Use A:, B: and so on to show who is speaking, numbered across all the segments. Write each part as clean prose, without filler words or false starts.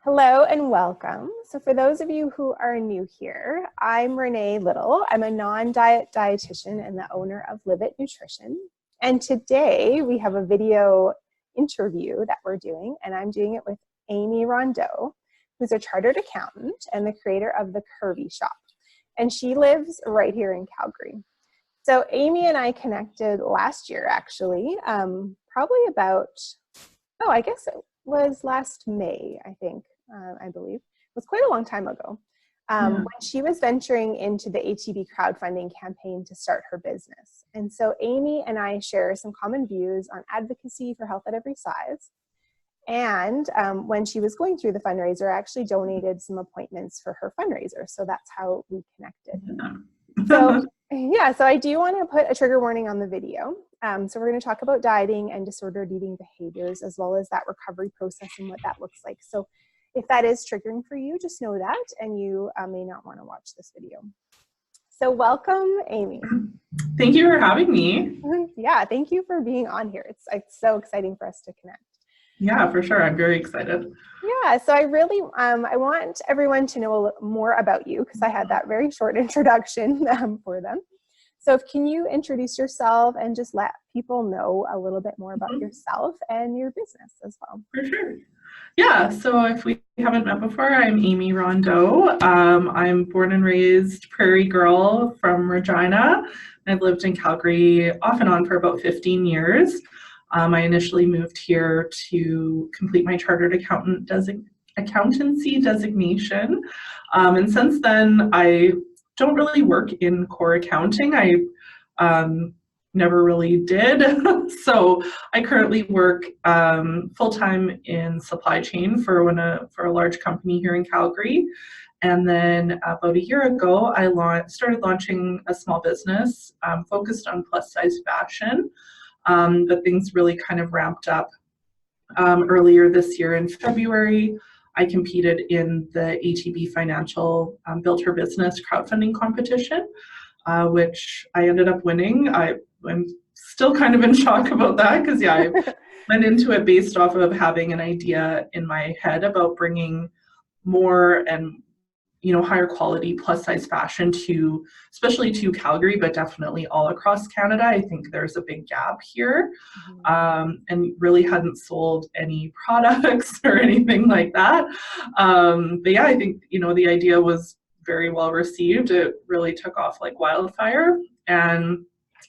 A: Hello and welcome. So for those of you who are new here, I'm Renee Little. I'm a non-diet dietitian and the owner of Live It Nutrition. And today we have a video interview that we're doing, and I'm doing it with Aymie Rondeau, who's a chartered accountant and the creator of the Curvy Shop. And she lives right here in Calgary. So Aymie and I connected last year, actually, probably about, I guess it was last May, I believe. It was quite a long time ago. When she was venturing into the ATB crowdfunding campaign to start her business. And so Aymie and I share some common views on advocacy for health at every size. And when she was going through the fundraiser, I actually donated some appointments for her fundraiser. So that's how we connected. So I do want to put a trigger warning on the video. So we're going to talk about dieting and disordered eating behaviors, as well as that recovery process and what that looks like. So if that is triggering for you, just know that, and you may not want to watch this video. So welcome, Aymie.
B: Thank you for having me.
A: Yeah, thank you for being on here. It's so exciting for us to connect.
B: Yeah, for sure. I'm very excited.
A: Yeah, so I really, I want everyone to know more about you because I had that very short introduction for them. So can you introduce yourself and just let people know a little bit more about yourself and your business as well?
B: For sure. Yeah, so if we haven't met before, I'm Aymie Rondeau. I'm born and raised prairie girl from Regina. I've lived in Calgary off and on for about 15 years. I initially moved here to complete my chartered accountancy designation. And since then, I don't really work in core accounting. I never really did. So I currently work full-time in supply chain for a large company here in Calgary. And then about a year ago, I started launching a small business focused on plus size fashion. But things really kind of ramped up earlier this year in February. I competed in the ATB Financial Build Her Business crowdfunding competition, which I ended up winning. I'm still kind of in shock about that because, I went into it based off of having an idea in my head about bringing more and higher quality plus size fashion especially to Calgary, but definitely all across Canada. I think there's a big gap here, and really hadn't sold any products or anything like that. But yeah, I think, the idea was very well received. It really took off like wildfire. And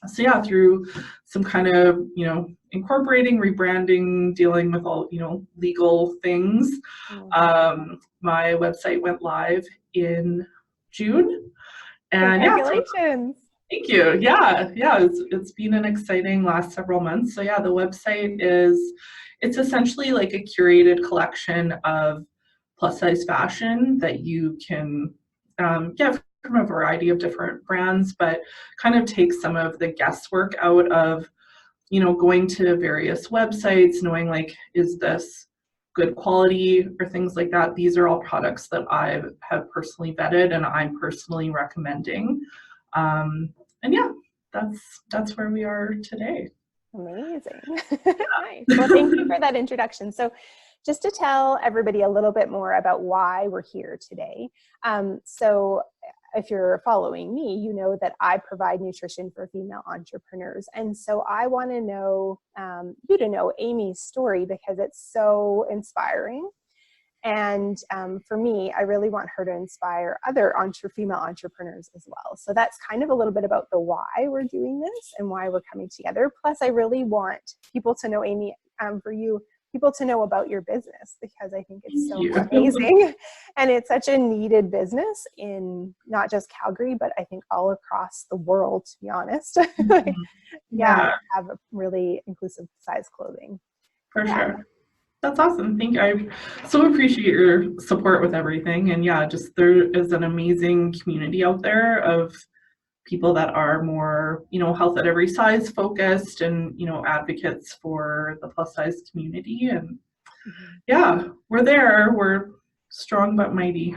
B: so yeah, through some kind of, incorporating, rebranding, dealing with all, legal things, my website went live in June. And
A: congratulations.
B: Thank you. Yeah, it's been an exciting last several months. So yeah, the website it's essentially like a curated collection of plus size fashion that you can get from a variety of different brands, but kind of take some of the guesswork out of, going to various websites, knowing like, is this good quality or things like that. These are all products that I have personally vetted and I'm personally recommending. And yeah, that's where we are today.
A: Amazing. Nice. Well, thank you for that introduction. So just to tell everybody a little bit more about why we're here today. So if you're following me, you know that I provide nutrition for female entrepreneurs. And so I want to know you to know Aymie's story because it's so inspiring. And for me, I really want her to inspire other female entrepreneurs as well. So that's kind of a little bit about the why we're doing this and why we're coming together. Plus, I really want people to know, Aymie, for you, people to know about your business because I think it's so amazing. And it's such a needed business in not just Calgary, but I think all across the world, to be honest. Have a really inclusive size clothing.
B: For sure. That's awesome. Thank you. I so appreciate your support with everything. And yeah, just there is an amazing community out there of people that are more, health at every size focused and, advocates for the plus size community. And yeah, we're there. We're strong but mighty.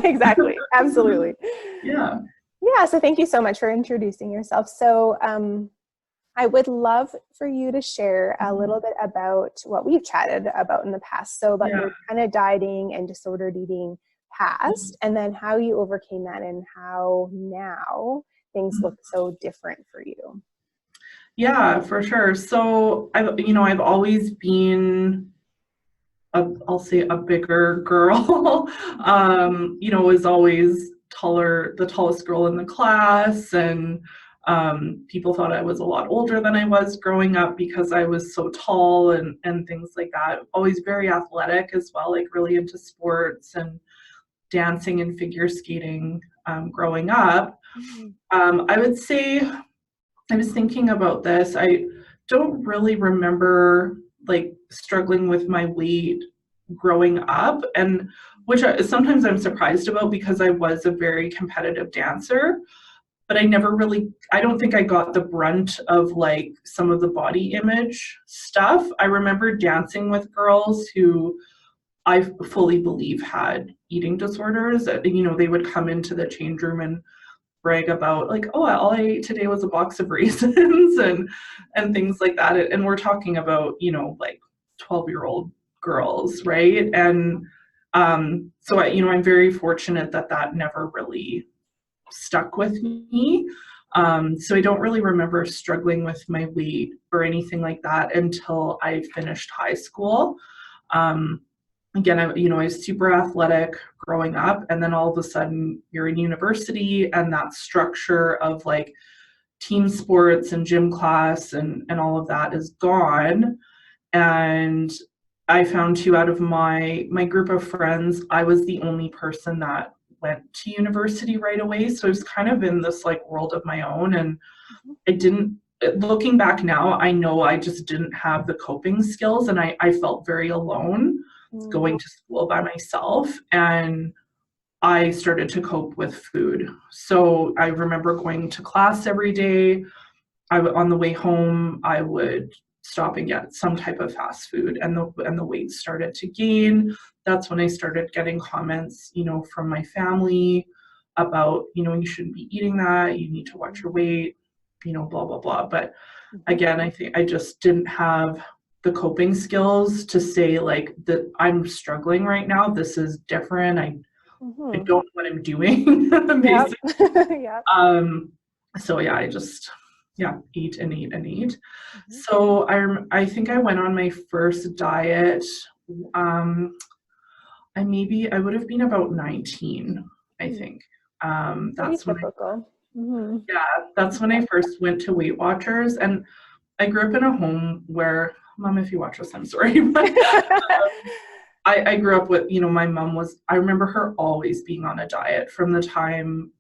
A: Exactly. Absolutely.
B: Yeah.
A: Yeah. So thank you so much for introducing yourself. So I would love for you to share a little bit about what we've chatted about in the past. So about
B: Yeah.
A: your kind of dieting and disordered eating past, and then how you overcame that and how now things look so different for you.
B: Yeah, for sure. So I've always been I'll say a bigger girl. Was always the tallest girl in the class, and people thought I was a lot older than I was growing up because I was so tall and things like that. Always very athletic as well, like really into sports and dancing and figure skating growing up. I would say I was thinking about this. I don't really remember like struggling with my weight growing up, and sometimes I'm surprised about because I was a very competitive dancer, but I don't think I got the brunt of like some of the body image stuff. I remember dancing with girls who I fully believe had eating disorders. They would come into the change room and brag about like, oh, all I ate today was a box of raisins and things like that. And we're talking about, like 12-year-old girls, right? And so I'm very fortunate that never really stuck with me. So I don't really remember struggling with my weight or anything like that until I finished high school. Again, I was super athletic growing up, and then all of a sudden you're in university, and that structure of like team sports and gym class and all of that is gone. And I found too, out of my group of friends, I was the only person that went to university right away. So I was kind of in this like world of my own, and I didn't. Looking back now, I know I just didn't have the coping skills, and I felt very alone going to school by myself, and I started to cope with food. So I remember going to class every day. On the way home, I would stop and get some type of fast food, and the weight started to gain. That's when I started getting comments, from my family about, you shouldn't be eating that. You need to watch your weight, blah, blah, blah. But again, I think I just didn't have the coping skills to say like that I'm struggling right now. This is different. I don't know what I'm doing, basically.
A: Yep.
B: So yeah, I just eat and eat and eat. So I think I went on my first diet. I would have been about 19, I think. That's when
A: typical.
B: that's when I first went to Weight Watchers, and I grew up in a home where, Mom, if you watch this, I'm sorry, but I grew up with, my mom I remember her always being on a diet from the time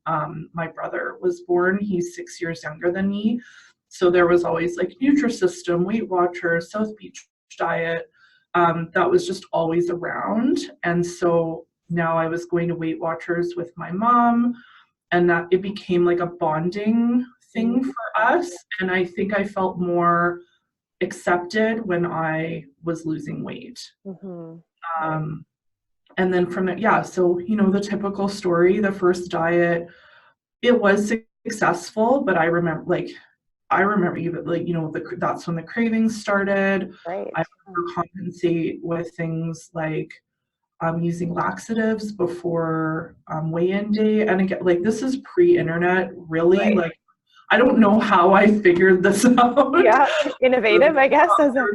B: my brother was born. He's 6 years younger than me. So there was always like Nutrisystem, Weight Watchers, South Beach diet. That was just always around. And so now I was going to Weight Watchers with my mom, and that it became like a bonding thing for us. And I think I felt more accepted when I was losing weight. And then from there, so, the typical story, the first diet, it was successful, but I remember even like, that's when the cravings started.
A: Right.
B: I overcompensate with things like using laxatives before weigh-in day. And again, like this is pre-internet, really. Right. Like I don't know how I figured this out.
A: Yeah, innovative, I guess, as a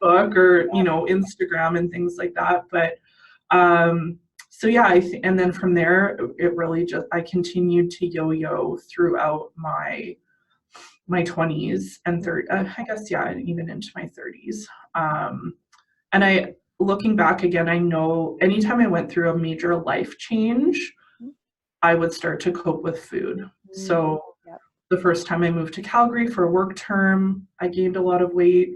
B: Facebook or Instagram and things like that. But so yeah, and then from there, it really just I continued to yo-yo throughout my 20s and 30s. I guess even into my 30s. And looking back again, I know anytime I went through a major life change, I would start to cope with food. So the first time I moved to Calgary for a work term, I gained a lot of weight.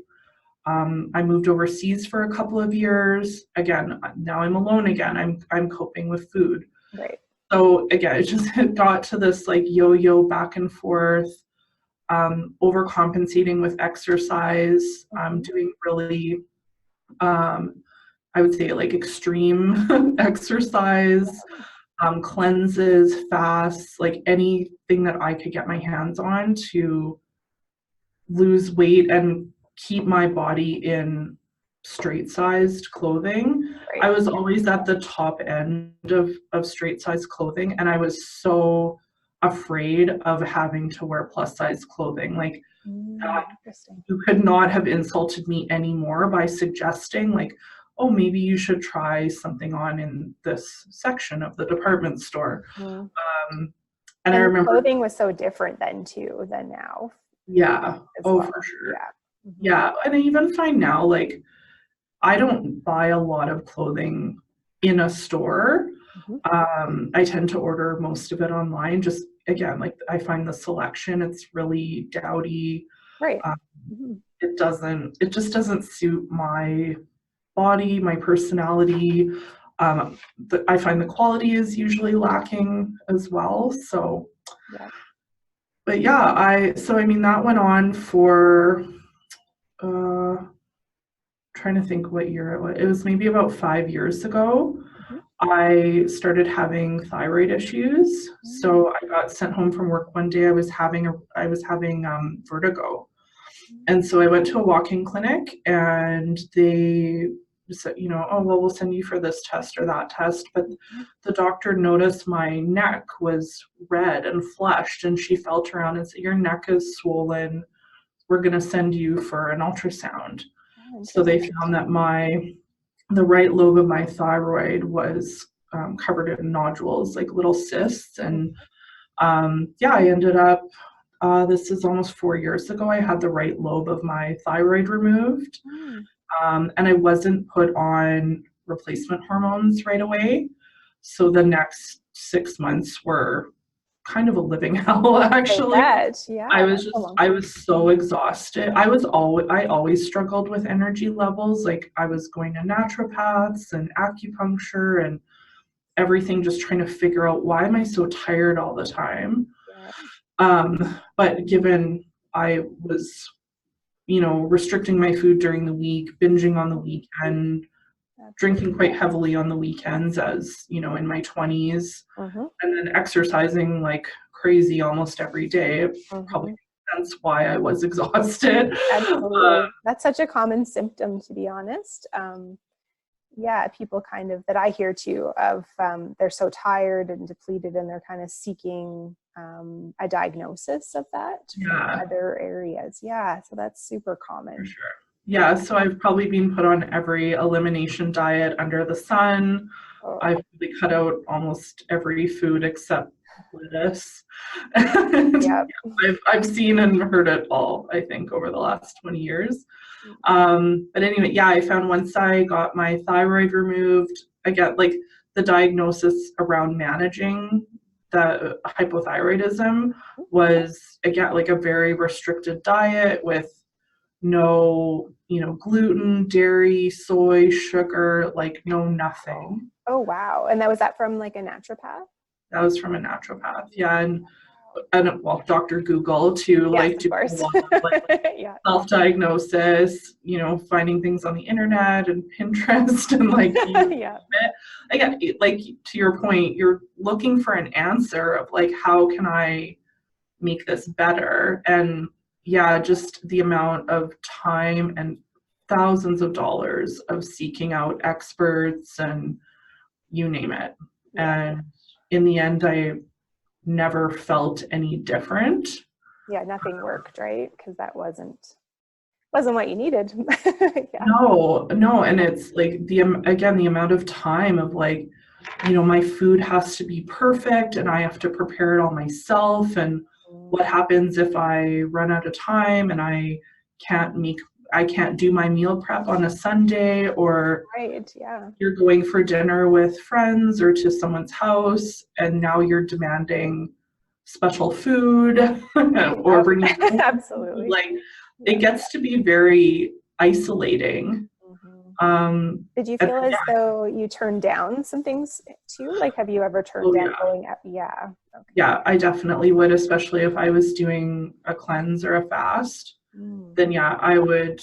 B: I moved overseas for a couple of years. Again, now I'm alone again. I'm coping with food.
A: Right.
B: So again, it just got to this like yo-yo back and forth, overcompensating with exercise, doing really, I would say like extreme exercise, cleanses, fasts, like anything that I could get my hands on to lose weight and keep my body in straight sized clothing.
A: Right.
B: I was always at the top end of straight sized clothing, and I was so afraid of having to wear plus size clothing. Like
A: Interesting.
B: you could not have insulted me anymore by suggesting like, oh, maybe you should try something on in this section of the department store.
A: Mm.
B: And I
A: And
B: remember,
A: clothing was so different then too than now.
B: yeah,
A: As
B: oh,
A: well.
B: for sure.
A: Yeah.
B: Yeah. And I even find now, like, I don't buy a lot of clothing in a store. I tend to order most of it online. Just again, like I find the selection, it's really dowdy.
A: Right.
B: It just doesn't suit my body, my personality. I find the quality is usually lacking as well. So,
A: Yeah.
B: but yeah, I mean, that went on for, trying to think what year it was. It was maybe about 5 years ago. I started having thyroid issues. So I got sent home from work one day. I was having vertigo. And so I went to a walk-in clinic, and they said, oh, well, we'll send you for this test or that test. But the doctor noticed my neck was red and flushed, and she felt around and said, your neck is swollen. We're going to send you for an ultrasound. So they found that the right lobe of my thyroid was covered in nodules, like little cysts. And yeah, I ended up, this is almost 4 years ago, I had the right lobe of my thyroid removed. And I wasn't put on replacement hormones right away. So the next 6 months were kind of a living hell, actually.
A: Yeah,
B: I was so exhausted. I always struggled with energy levels. Like I was going to naturopaths and acupuncture and everything, just trying to figure out why am I so tired all the time. But given I was, restricting my food during the week, binging on the weekend, drinking quite heavily on the weekends as, in my 20s, and then exercising like crazy almost every day, it probably makes sense why I was exhausted.
A: Absolutely. That's such a common symptom, to be honest. Yeah, people kind of, that I hear too, of they're so tired and depleted, and they're kind of seeking a diagnosis of that from other areas. Yeah, so that's super common.
B: For sure. Yeah, so I've probably been put on every elimination diet under the sun. I've really cut out almost every food except lettuce. I've seen and heard it all, I think, over the last 20 years. But anyway, yeah, I found once I got my thyroid removed, I got like the diagnosis around managing the hypothyroidism was, again, like a very restricted diet with no, gluten, dairy, soy, sugar, like no nothing.
A: Oh, wow. And was that from like a naturopath?
B: That was from a naturopath. Yeah. And well, Dr. Google to like do a lot of like self-diagnosis, finding things on the internet and Pinterest and like again, like to your point, you're looking for an answer of like, how can I make this better? And yeah, just the amount of time and thousands of dollars of seeking out experts and you name it. And in the end, I never felt any different.
A: Yeah, nothing worked, right? Because that wasn't what you needed.
B: No, and it's like the amount of time of like, my food has to be perfect and I have to prepare it all myself. And what happens if I run out of time and I can't do my meal prep on a Sunday, or you're going for dinner with friends or to someone's house and now you're demanding special food or bringing
A: absolutely.
B: Like it gets to be very isolating.
A: Did you feel as though you turned down some things too? Like, have you ever turned down going up? Yeah. Okay.
B: Yeah, I definitely would, especially if I was doing a cleanse or a fast. Then yeah, I would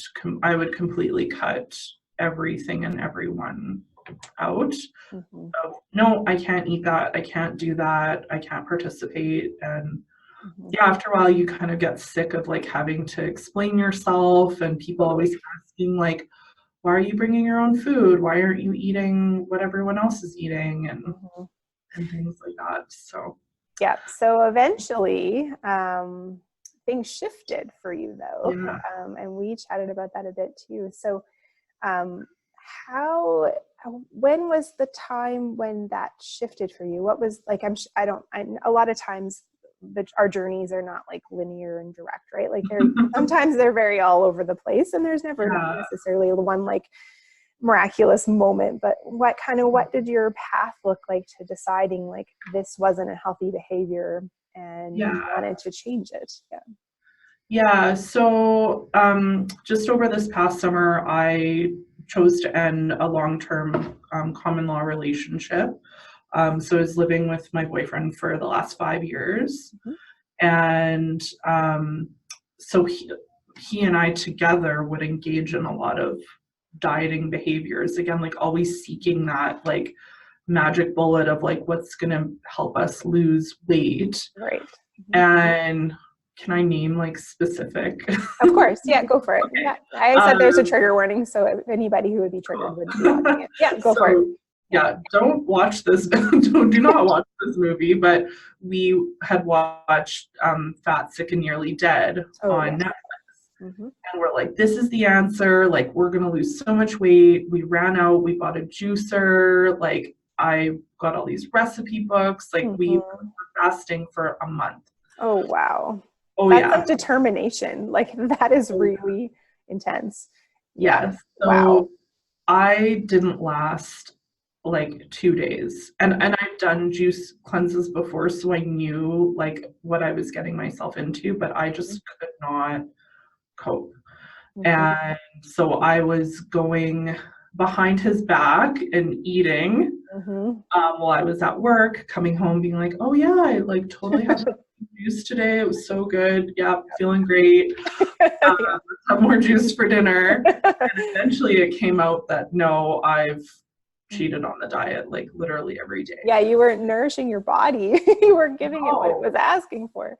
B: completely cut everything and everyone out. So, no, I can't eat that. I can't do that. I can't participate. And yeah, after a while you kind of get sick of like having to explain yourself, and people always asking like, why are you bringing your own food? Why aren't you eating what everyone else is eating? And things like that. So
A: yeah, so eventually things shifted for you though.
B: yeah.
A: And we chatted about that a bit too. So um, how, when was the time when that shifted for you? What was like, a lot of times our journeys are not like linear and direct, right? Like sometimes they're very all over the place, and there's never necessarily one like miraculous moment. But what did your path look like to deciding like this wasn't a healthy behavior and you wanted to change it?
B: Yeah, so just over this past summer, I chose to end a long-term common law relationship. So I was living with my boyfriend for the last 5 years. And so he and I together would engage in a lot of dieting behaviors. Again, like always seeking that like magic bullet of like what's going to help us lose weight.
A: Right.
B: And can I name like specific?
A: Of course. Yeah, go for it.
B: Okay.
A: Yeah. I said there's a trigger warning, so anybody who would be triggered would be watching it. Yeah, go for it.
B: Yeah, don't watch this. do not watch this movie. But we had watched Fat, Sick, and Nearly Dead on Netflix. And we're like, this is the answer. Like, we're going to lose so much weight. We ran out. We bought a juicer. Like, I got all these recipe books. Like, we were fasting for a month.
A: Oh, wow.
B: Oh,
A: That's
B: yeah.
A: like determination. Like, that is really intense.
B: Yes. So
A: wow.
B: I didn't last like 2 days. And I've done juice cleanses before, so I knew like what I was getting myself into, but I just could not cope. And so I was going behind his back and eating while I was at work, coming home being like, oh yeah, I like totally had some juice today. It was so good. Yeah, feeling great. Some more juice for dinner. And eventually it came out that no, I've cheated on the diet like literally every day.
A: Yeah, you weren't nourishing your body. You weren't giving it what it was asking for.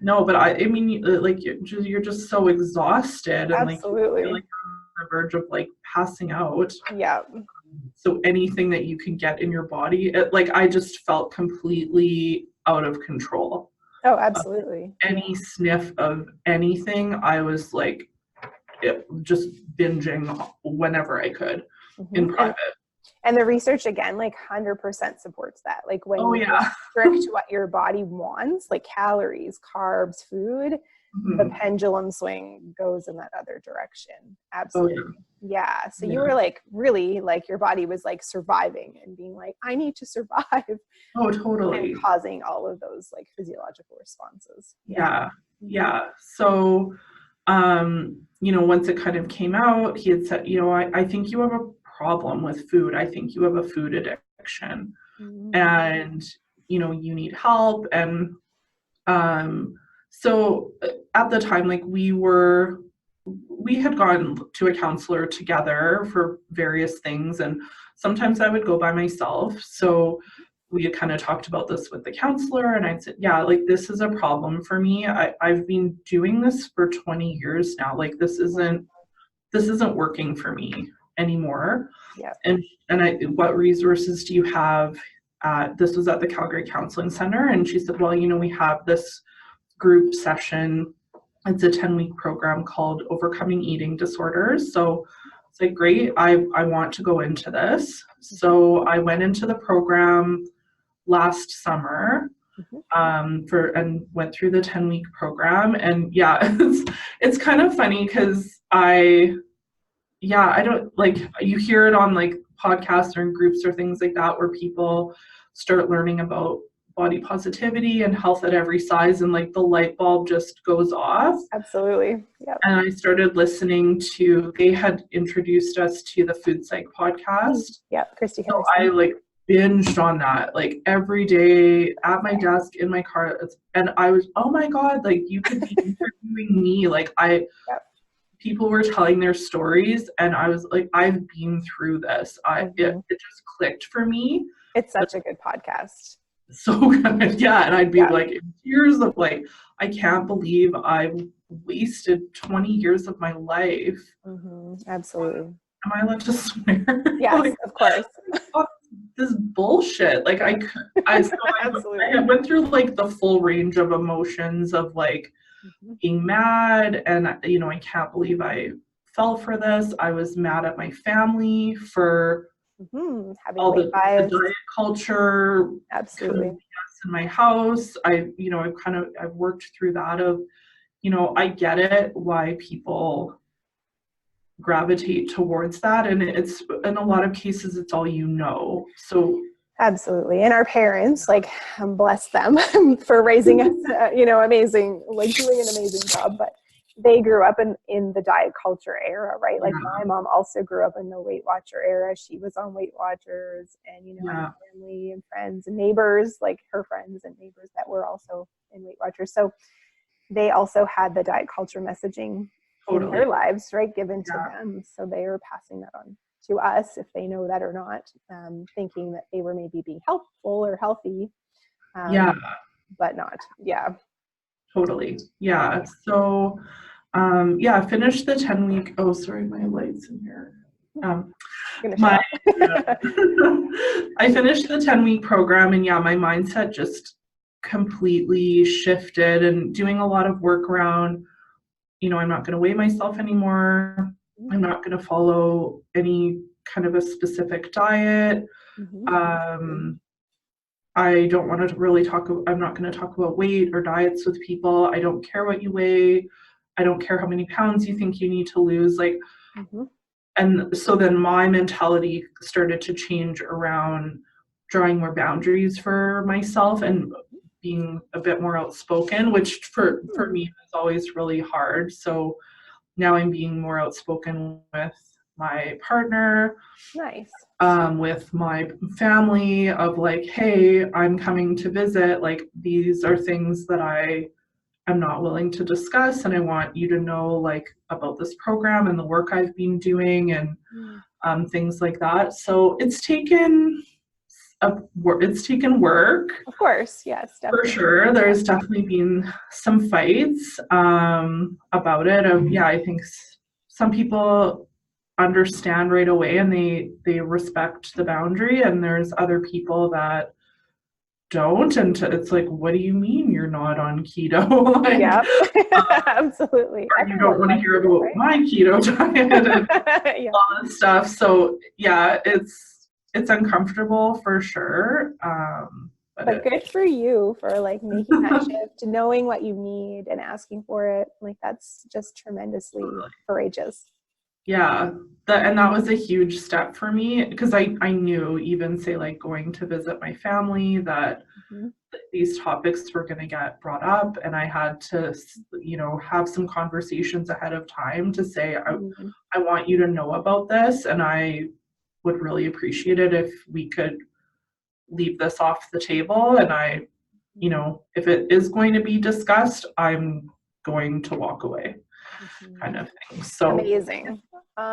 B: No, but I mean, like you're just so exhausted and
A: Absolutely.
B: like you feel like you're on the verge of like passing out.
A: Yeah.
B: So anything that you can get in your body, like I just felt completely out of control.
A: Oh, absolutely.
B: Any sniff of anything, I was like just binging whenever I could in private.
A: And the research again, like 100% supports that. Like when you restrict what your body wants, like calories, carbs, food, the pendulum swing goes in that other direction. Absolutely. Yeah. So you were like really like your body was like surviving and being like, I need to survive.
B: Oh, totally.
A: And causing all of those like physiological responses.
B: Yeah. So, once it kind of came out, he had said, I think you have a problem with food. I think you have a food addiction and, you need help. And so at the time, like we had gone to a counselor together for various things. And sometimes I would go by myself. So we had kind of talked about this with the counselor and I said, yeah, like this is a problem for me. I've been doing this for 20 years now. Like this isn't working for me anymore.
A: Yeah.
B: And what resources do you have? This was at the Calgary Counseling Center. And she said, well, we have this group session. It's a 10-week program called Overcoming Eating Disorders. So it's like, great, I want to go into this. So I went into the program last summer and went through the 10-week program. And yeah, it's kind of funny because I don't like, you hear it on like podcasts or in groups or things like that where people start learning about body positivity and health at every size and like the light bulb just goes off.
A: Absolutely. Yeah.
B: And I started listening to, they had introduced us to the Food Psych podcast.
A: Yeah, Christy
B: So
A: Harrison.
B: I like binged on that like every day at my desk in my car. And I was, oh my God, like you could be interviewing me. Like people were telling their stories and I was like, I've been through this. It just clicked for me.
A: It's such a good podcast.
B: so good. Yeah. And I'd be
A: Yeah.
B: like in tears of like, I can't believe I've wasted 20 years of my life.
A: Absolutely.
B: Am I allowed to swear?
A: Yes,
B: Like,
A: of course.
B: fuck this bullshit. Like I
A: Absolutely.
B: went through like the full range of emotions of like being mad and I can't believe I fell for this. I was mad at my family for
A: Having
B: all
A: weight
B: the
A: bias.
B: diet culture kind of
A: Absolutely.
B: BS in my house. I've worked through that of, I get it why people gravitate towards that, and it's in a lot of cases it's all so
A: Absolutely. And our parents, like, bless them for raising us, amazing, like doing an amazing job. But they grew up in the diet culture era, right? Like
B: yeah,
A: my mom also grew up in the Weight Watcher era. She was on Weight Watchers, and, I have
B: yeah,
A: family and friends and neighbors, like her friends and neighbors that were also in Weight Watchers. So they also had the diet culture messaging in
B: totally,
A: their lives, right, given to
B: yeah,
A: them. So they are passing that on to us, if they know that or not, thinking that they were maybe being helpful or healthy,
B: yeah,
A: but not. Yeah.
B: totally, yeah. So yeah, finished the 10-week. Oh, sorry, my lights in here. um
A: Gonna shut
B: my
A: off.
B: I finished the 10-week program, and yeah, my mindset just completely shifted, and doing a lot of work around, I'm not going to weigh myself anymore. I'm not going to follow any kind of a specific diet. Um, I don't want to really I'm not going to talk about weight or diets with people. I don't care what you weigh. I don't care how many pounds you think you need to lose. Like, and so then my mentality started to change around drawing more boundaries for myself and being a bit more outspoken, which for me is always really hard. So now I'm being more outspoken with my partner,
A: Nice.
B: with my family of like, hey, I'm coming to visit. Like, these are things that I'm not willing to discuss, and I want you to know like about this program and the work I've been doing, and things like that. So it's taken work
A: Of course. Yes,
B: for
A: definitely.
B: sure. There's definitely been some fights about it. Yeah, I think some people understand right away and they respect the boundary, and there's other people that don't, and it's like, what do you mean you're not on keto? Like,
A: Yep. Absolutely.
B: you don't
A: Everyone's
B: want to
A: on
B: hear
A: keto,
B: about my keto diet and
A: right? Yeah.
B: all this stuff. So yeah, it's uncomfortable for sure.
A: But good for you for like making that shift, knowing what you need and asking for it. Like that's just tremendously courageous.
B: Yeah, that was a huge step for me, because I knew, even say like going to visit my family, that these topics were going to get brought up, and I had to have some conversations ahead of time to say, I want you to know about this, and I would really appreciate it if we could leave this off the table, and if it is going to be discussed, I'm going to walk away, kind of thing. So
A: Amazing.
B: and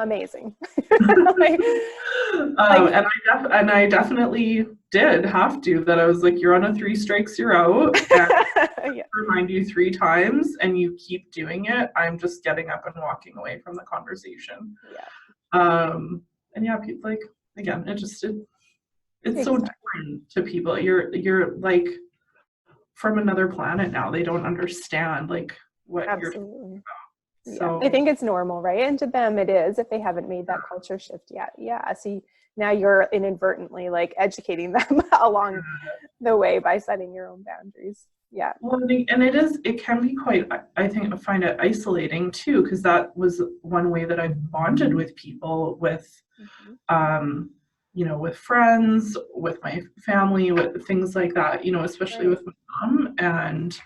B: I definitely did have to. That I was like, you're on a 3 strikes, you're out, and
A: Yeah.
B: remind you 3 times, and you keep doing it, I'm just getting up and walking away from the conversation. And yeah, people, like, again, it's so different to people. You're like from another planet now. They don't understand like what you're talking about.
A: Yeah,
B: So
A: I think it's normal, right? And to them it is, if they haven't made that culture shift yet. Yeah. So now you're inadvertently like educating them along the way by setting your own boundaries. Yeah.
B: well, and it can be quite, I find it isolating too, because that was one way that I bonded with people, with with friends, with my family, with things like that, especially with my mom. And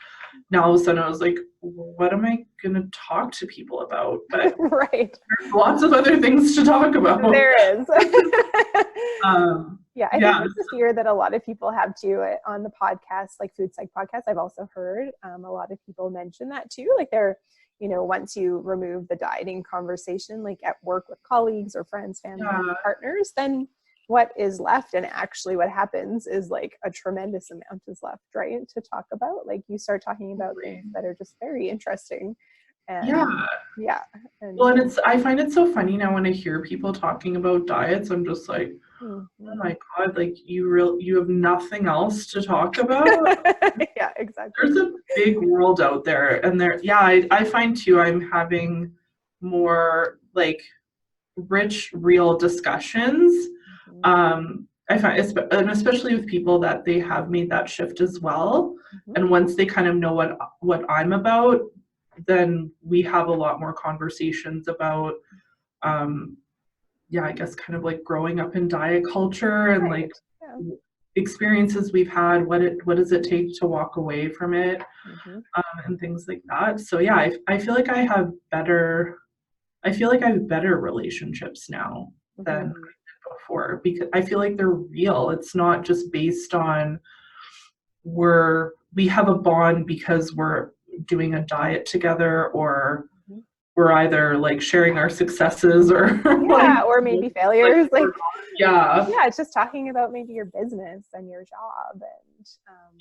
B: now all of a sudden I was like, what am I going to talk to people about? But
A: Right.
B: there's lots of other things to talk about.
A: There is. Yeah, I think
B: Yeah.
A: that's the fear that a lot of people have too on the podcast, like Food Psych podcast. I've also heard a lot of people mention that too. Like they're, once you remove the dieting conversation, like at work with colleagues or friends, family, partners, then what is left. And actually what happens is like a tremendous amount is left, right, to talk about. Like you start talking about things that are just very interesting. And yeah. And,
B: well, and I find it so funny now when I hear people talking about diets. I'm just like, oh my God, like you have nothing else to talk about.
A: Yeah, exactly.
B: There's a big world out there, and I find too, I'm having more like rich, real discussions. I find, and especially with people that they have made that shift as well. And once they kind of know what I'm about, then we have a lot more conversations about, I guess kind of like growing up in diet culture and like experiences we've had. What does it take to walk away from it, and things like that. So yeah, I feel like I have better relationships now than I did before, because I feel like they're real. It's not just based on we have a bond because we're doing a diet together, or we're either like sharing our successes or
A: or maybe failures.
B: It's
A: just talking about maybe your business and your job and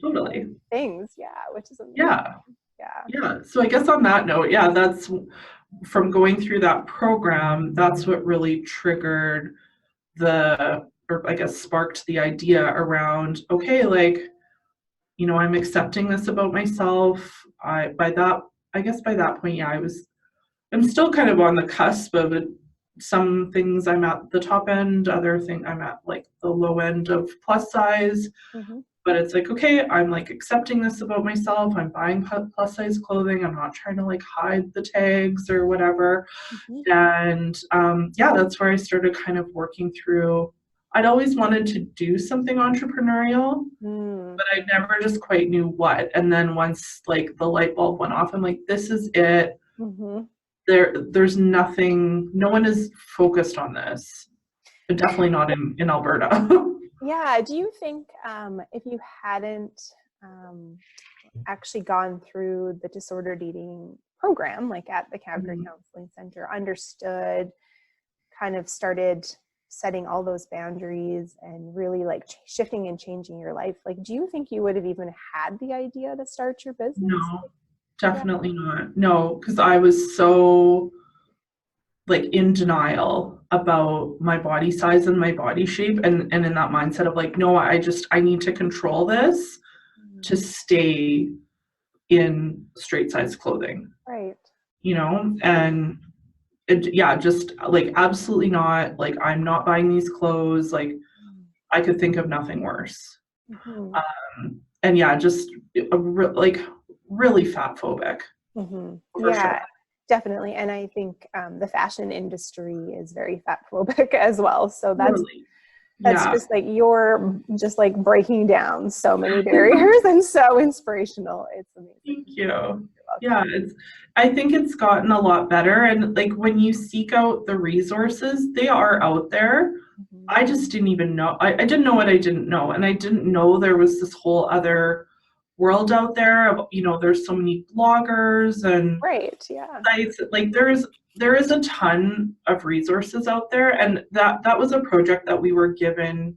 B: totally
A: things, which is amazing.
B: So I guess on that note, that's from going through that program, that's what really triggered or I guess sparked the idea around, okay, like, you know, I'm accepting this about myself. By that point, I'm still kind of on the cusp of it. Some things I'm at the top end, other thing I'm at like the low end of plus size. But it's like, okay, I'm like accepting this about myself. I'm buying plus size clothing. I'm not trying to like hide the tags or whatever. And that's where I started kind of working through. I'd always wanted to do something entrepreneurial, but I never just quite knew what. And then once like the light bulb went off, I'm like, this is it. There's nothing, no one is focused on this, but definitely not in Alberta.
A: Do you think if you hadn't actually gone through the disordered eating program, like at the Calgary Counseling Center, understood, kind of started setting all those boundaries and really like shifting and changing your life, like do you think you would have even had the idea to start your business?
B: No, definitely not. No, because I was so like in denial about my body size and my body shape, and in that mindset of like, no, I need to control this to stay in straight size clothing,
A: right?
B: You know, and just like absolutely not, like I'm not buying these clothes, like I could think of nothing worse. And just like really fat phobic.
A: Sure. Definitely. And I think the fashion industry is very fat phobic as well. So that's just like, you're just like breaking down so many barriers and so inspirational. It's amazing.
B: Thank you. I think it's gotten a lot better. And like when you seek out the resources, they are out there. I just didn't even know. I didn't know what I didn't know. And I didn't know there was this whole other world out there of, you know, there's so many bloggers and sites. Like there is a ton of resources out there. And that was a project that we were given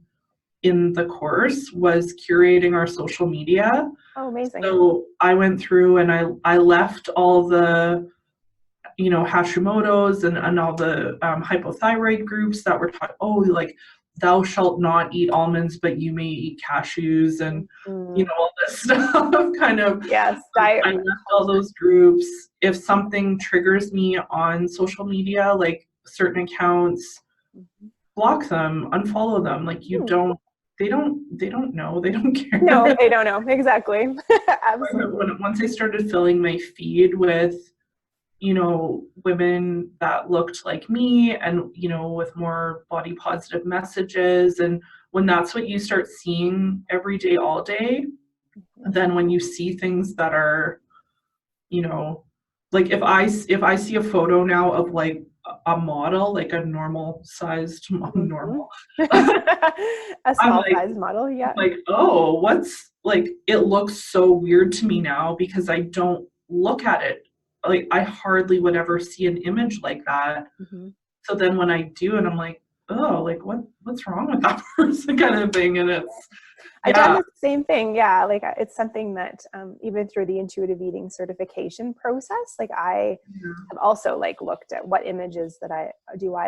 B: in the course, was curating our social media.
A: Oh, amazing.
B: So I went through and I left all the, you know, Hashimoto's and all the hypothyroid groups that were taught, like thou shalt not eat almonds, but you may eat cashews, and you know, all this stuff kind of.
A: Diet.
B: I left all those groups. If something triggers me on social media, like certain accounts, block them, unfollow them. Like you don't. They don't know. They don't care.
A: No, they don't know. Exactly. Absolutely.
B: Once I started filling my feed with, you know, women that looked like me and, you know, with more body positive messages, and when that's what you start seeing every day, all day, then when you see things that are, you know, like if I see a photo now of like a model, like a normal sized normal,
A: a small sized model,
B: like, oh, what's like, it looks so weird to me now because I don't look at it. Like I hardly would ever see an image like that. So then when I do, and I'm like, oh, like what's wrong with that person kind of thing. And it's,
A: I've done
B: yeah.
A: the same thing. Yeah. Like it's something that even through the intuitive eating certification process, like I have also like looked at what images that I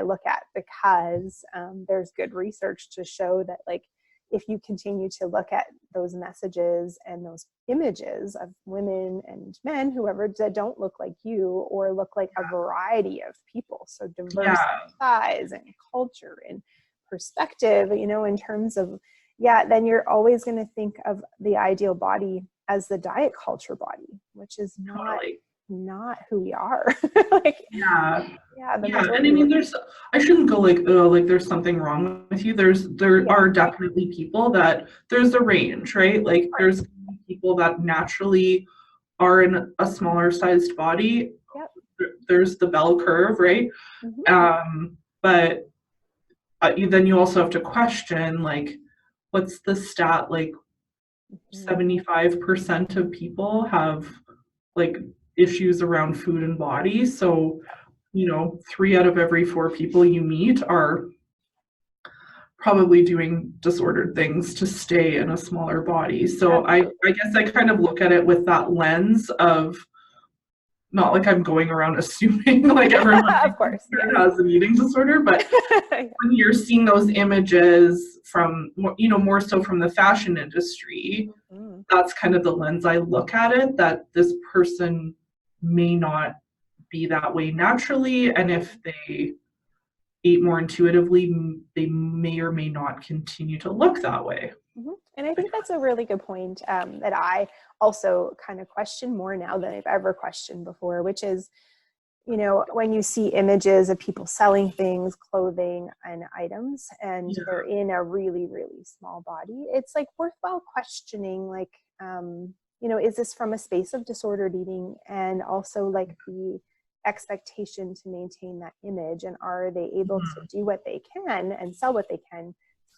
A: look at, because there's good research to show that like if you continue to look at those messages and those images of women and men, whoever, that don't look like you or look like a variety of people, so diverse
B: Yeah.
A: in size and culture and perspective, you know, in terms of, yeah, then you're always going to think of the ideal body as the diet culture body, which is
B: Totally.
A: not who we are. Like,
B: Yeah.
A: yeah, the
B: Yeah. And
A: majority
B: I
A: of
B: mean,
A: it.
B: I shouldn't go like, oh, like there's something wrong with you. There
A: Yeah,
B: are
A: of
B: definitely people that there's a range, right? Like
A: course.
B: there's people that naturally are in a smaller sized body.
A: Yep.
B: There's the bell curve, right?
A: Mm-hmm.
B: But then you also have to question, like, what's the stat? Like
A: Mm-hmm.
B: 75% of people have like issues around food and body. So, 3 out of every 4 people you meet are probably doing disordered things to stay in a smaller body. So I guess I kind of look at it with that lens of, not like I'm going around assuming like everyone
A: Of course, yes.
B: has an eating disorder, but when you're seeing those images from, more so from the fashion industry,
A: Mm-hmm.
B: that's kind of the lens I look at it, that this person may not be that way naturally. And if they eat more intuitively, they may or may not continue to look that way.
A: Mm-hmm. And I think that's a really good point that I also kind of question more now than I've ever questioned before, which is, you know, when you see images of people selling things, clothing and items, and
B: Yeah.
A: they're in a really, really small body, it's like worthwhile questioning, like, you know, is this from a space of disordered eating, and also like the expectation to maintain that image, and are they able to do what they can and sell what they can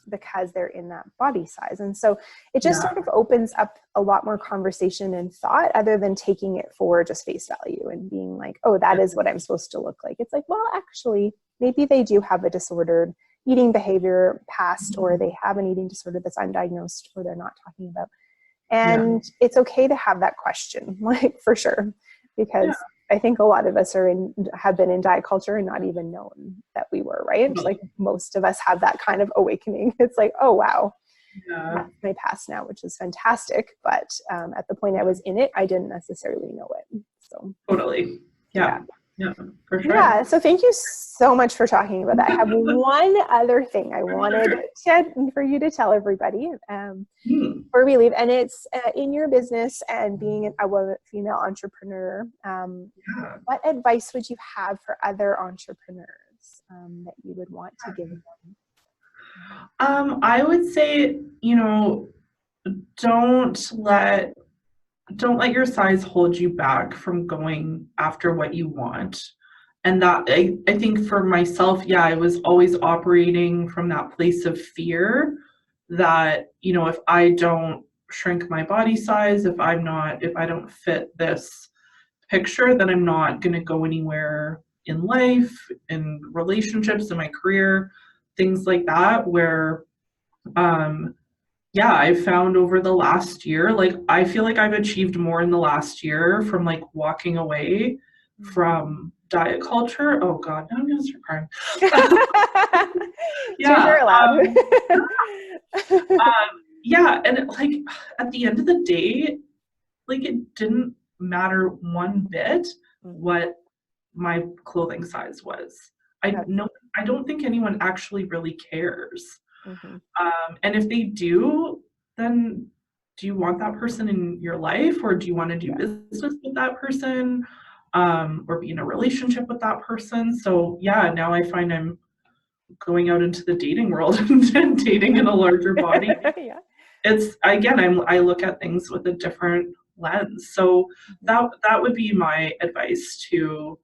A: because they're in that body size. And so it just
B: Yeah.
A: sort of opens up a lot more conversation and thought, other than taking it for just face value and being like, oh, that is what I'm supposed to look like. It's like, well, actually, maybe they do have a disordered eating behavior past, or they have an eating disorder that's undiagnosed or they're not talking about. And it's okay to have that question, like, for sure, because I think a lot of us have been in diet culture and not even known that we were, right?
B: Yeah.
A: Like most of us have that kind of awakening. It's like, oh, wow,
B: Yeah.
A: that's my past now, which is fantastic. But at the point I was in it, I didn't necessarily know it. So
B: Totally.
A: yeah.
B: Yeah, for sure.
A: Yeah, so thank you so much for talking about that. I have one other thing I wanted for you to tell everybody before we leave, and it's in your business and being a woman, female entrepreneur. What advice would you have for other entrepreneurs that you would want to give them?
B: I would say, don't let your size hold you back from going after what you want. And that I think for myself, I was always operating from that place of fear that, if I don't shrink my body size, if I don't fit this picture, then I'm not going to go anywhere in life, in relationships, in my career, things like that, where I found over the last year, like I feel like I've achieved more in the last year from like walking away from diet culture. Oh God, now I'm gonna start crying.
A: Tears are
B: Yeah.
A: allowed.
B: And like at the end of the day, like it didn't matter one bit what my clothing size was. I don't think anyone actually really cares. And if they do, then do you want that person in your life, or do you want to do business with that person, or be in a relationship with that person? So now I find I'm going out into the dating world and dating in a larger body. It's I look at things with a different lens. So that would be my advice to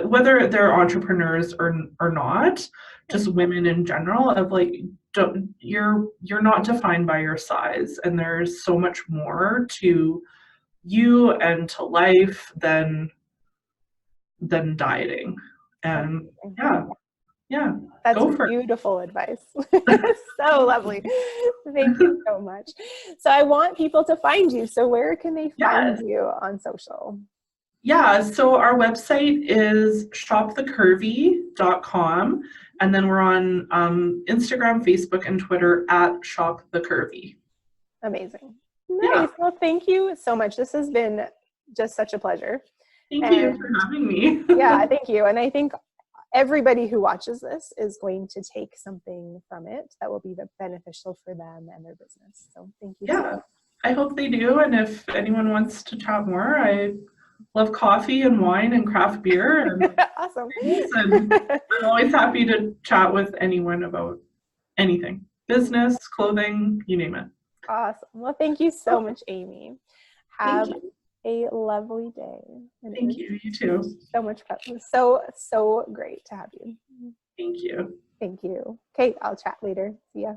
B: whether they're entrepreneurs or not, just women in general, of like, you're not defined by your size, and there's so much more to you and to life than dieting. And Yeah,
A: That's
B: go for it.
A: beautiful advice. So lovely. Thank you so much. So I want people to find you. So where can they find
B: Yes.
A: you on social?
B: Yeah, so our website is shopthecurvy.com, and then we're on Instagram, Facebook, and Twitter at shopthecurvy.
A: Amazing.
B: Yeah,
A: Nice. Well, thank you so much. This has been just such a pleasure.
B: thank you for
A: And
B: having me.
A: yeah, thank you. And I think everybody who watches this is going to take something from it that will be beneficial for them and their business. So thank you so
B: Yeah, I hope they do. And if anyone wants to chat more, I love coffee and wine and craft beer and
A: much. Awesome.
B: things, and I'm always happy to chat with anyone about anything, business, clothing, you name it.
A: Awesome. Well, thank you so
B: Oh,
A: much, Aymie.
B: thank
A: Have
B: you.
A: a lovely day. And it
B: Thank
A: was
B: you. You too.
A: so much fun. It was so great to have you.
B: Thank you.
A: Thank you. Okay, I'll chat later. See ya.